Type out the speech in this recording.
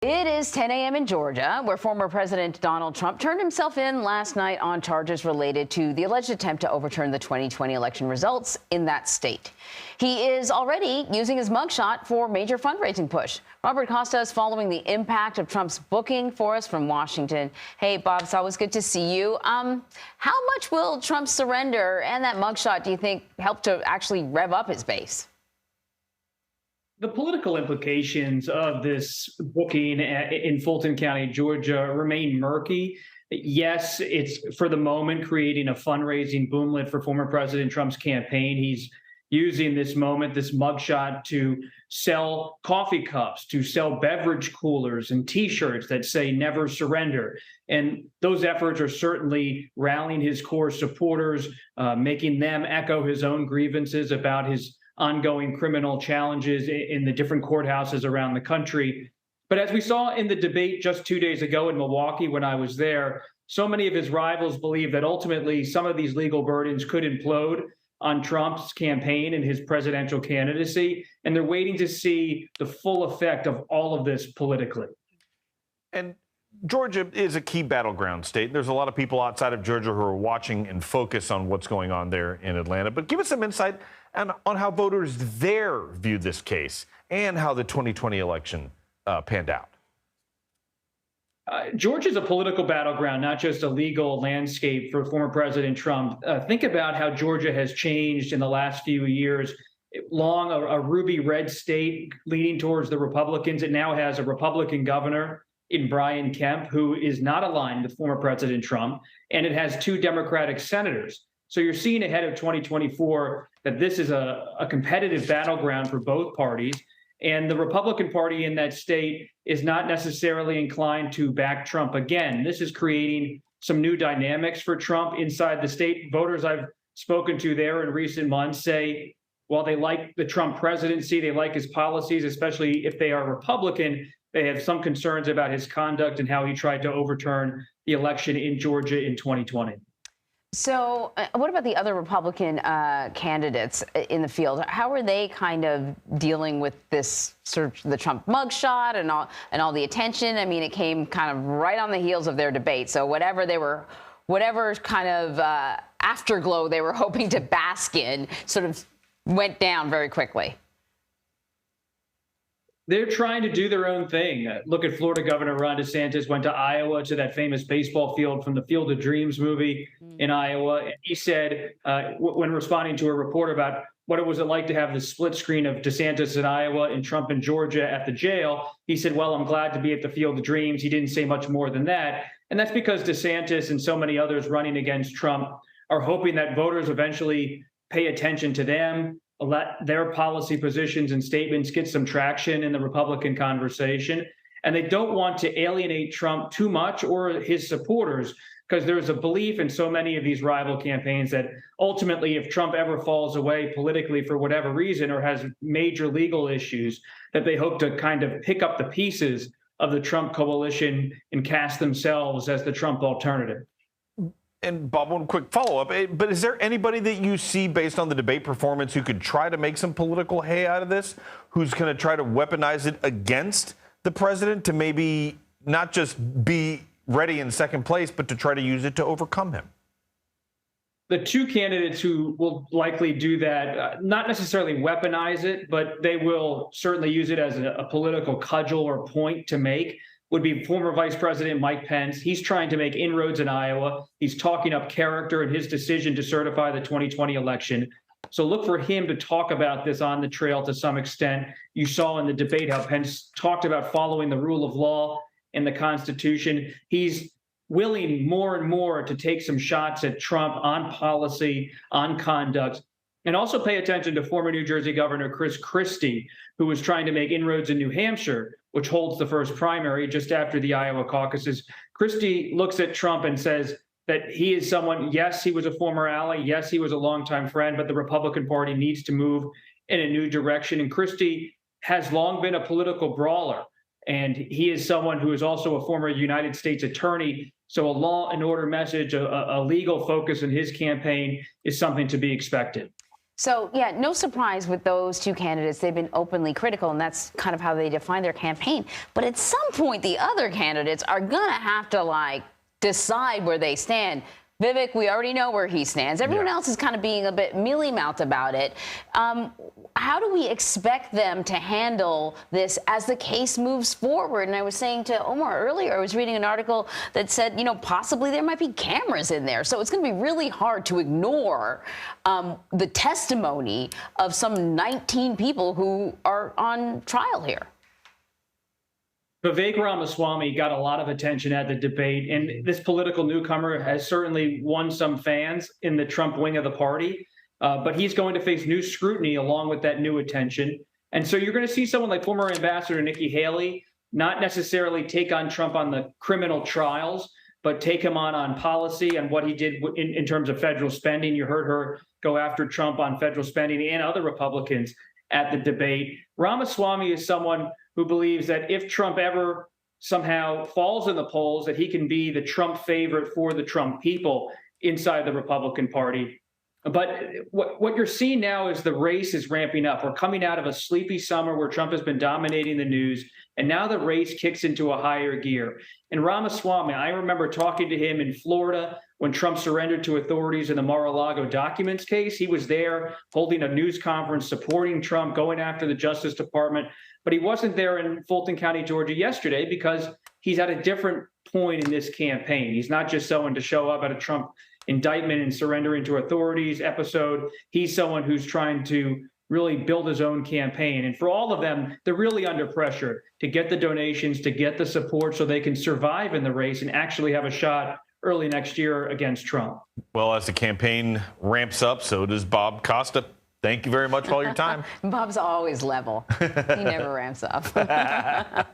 It is 10 a.m. in Georgia, where former President Donald Trump turned himself in last night on charges related to the alleged attempt to overturn the 2020 election results in that state. He is already using his mugshot for major fundraising push. Robert Costa is following the impact of Trump's booking for us from Washington. Hey, Bob, it's always good to see you. How much will Trump's surrender and that mugshot, do you think, help to actually rev up his base? The political implications of this booking in Fulton County, Georgia, remain murky. Yes, it's for the moment creating a fundraising boomlet for former President Trump's campaign. He's using this moment, this mugshot, to sell coffee cups, to sell beverage coolers and T-shirts that say "Never Surrender." And those efforts are certainly rallying his core supporters, making them echo his own grievances about his ongoing criminal challenges in the different courthouses around the country. But as we saw in the debate just 2 days ago in Milwaukee when I was there, so many of his rivals believe that ultimately some of these legal burdens could implode on Trump's campaign and his presidential candidacy, and they're waiting to see the full effect of all of this politically. And Georgia is a key battleground state. There's a lot of people outside of Georgia who are watching and focus on what's going on there in Atlanta. But give us some insight on how voters there view this case and how the 2020 election panned out. Georgia's a political battleground, not just a legal landscape for former President Trump. Think about how Georgia has changed in the last few years. Long a ruby red state leaning towards the Republicans. It now has a Republican governor in Brian Kemp, who is not aligned with former President Trump, and it has two Democratic senators. So you're seeing ahead of 2024 that this is a competitive battleground for both parties. And the Republican Party in that state is not necessarily inclined to back Trump again. This is creating some new dynamics for Trump inside the state. Voters I've spoken to there in recent months say, while they like the Trump presidency, they like his policies, especially if they are Republican, they have some concerns about his conduct and how he tried to overturn the election in Georgia in 2020. So what about the other Republican candidates in the field? How are they kind of dealing with this sort of the Trump mugshot and all the attention? I mean, it came kind of right on the heels of their debate. So whatever kind of afterglow they were hoping to bask in sort of went down very quickly. They're trying to do their own thing. Look at Florida Governor Ron DeSantis went to Iowa, to that famous baseball field from the Field of Dreams movie in Iowa. And he said, when responding to a report about what it was like to have the split screen of DeSantis in Iowa and Trump in Georgia at the jail, he said, well, I'm glad to be at the Field of Dreams. He didn't say much more than that. And that's because DeSantis and so many others running against Trump are hoping that voters eventually pay attention to them, let their policy positions and statements get some traction in the Republican conversation. And they don't want to alienate Trump too much or his supporters, because there's a belief in so many of these rival campaigns that ultimately, if Trump ever falls away politically for whatever reason or has major legal issues, that they hope to kind of pick up the pieces of the Trump coalition and cast themselves as the Trump alternative. And Bob, one quick follow-up, but is there anybody that you see based on the debate performance who could try to make some political hay out of this, who's going to try to weaponize it against the president to maybe not just be ready in second place, but to try to use it to overcome him? The two candidates who will likely do that, not necessarily weaponize it, but they will certainly use it as a political cudgel or point to make, would be former Vice President Mike Pence. He's trying to make inroads in Iowa. He's talking up character in his decision to certify the 2020 election. So look for him to talk about this on the trail to some extent. You saw in the debate how Pence talked about following the rule of law and the Constitution. He's willing more and more to take some shots at Trump on policy, on conduct. And also pay attention to former New Jersey Governor Christie, who was trying to make inroads in New Hampshire, which holds the first primary just after the Iowa caucuses. Christie looks at Trump and says that he is someone, yes, he was a former ally, yes, he was a longtime friend, but the Republican Party needs to move in a new direction. And Christie has long been a political brawler, and he is someone who is also a former United States attorney. So a law and order message, a legal focus in his campaign is something to be expected. So, yeah, no surprise with those two candidates. They've been openly critical, and that's kind of how they define their campaign. But at some point, the other candidates are going to have to, decide where they stand. Vivek, we already know where he stands. Everyone else is kind of being a bit mealy-mouthed about it. How do we expect them to handle this as the case moves forward? And I was saying to Omar earlier, I was reading an article that said, possibly there might be cameras in there. So it's going to be really hard to ignore the testimony of some 19 people who are on trial here. Vivek Ramaswamy got a lot of attention at the debate, and this political newcomer has certainly won some fans in the Trump wing of the party, but he's going to face new scrutiny along with that new attention. And so you're going to see someone like former Ambassador Nikki Haley not necessarily take on Trump on the criminal trials, but take him on policy and what he did in terms of federal spending. You heard her go after Trump on federal spending and other Republicans at the debate. Ramaswamy is someone who believes that if Trump ever somehow falls in the polls, that he can be the Trump favorite for the Trump people inside the Republican Party. But what you're seeing now is the race is ramping up. We're coming out of a sleepy summer where Trump has been dominating the news, and now the race kicks into a higher gear. And Ramaswamy, I remember talking to him in Florida when Trump surrendered to authorities in the Mar-a-Lago documents case. He was there holding a news conference, supporting Trump, going after the Justice Department. But he wasn't there in Fulton County, Georgia yesterday because he's at a different point in this campaign. He's not just someone to show up at a Trump indictment and surrendering to authorities episode. He's someone who's trying to really build his own campaign. And for all of them, they're really under pressure to get the donations, to get the support so they can survive in the race and actually have a shot early next year against Trump. Well, as the campaign ramps up, so does Bob Costa. Thank you very much for all your time. Bob's always level. He never ramps up.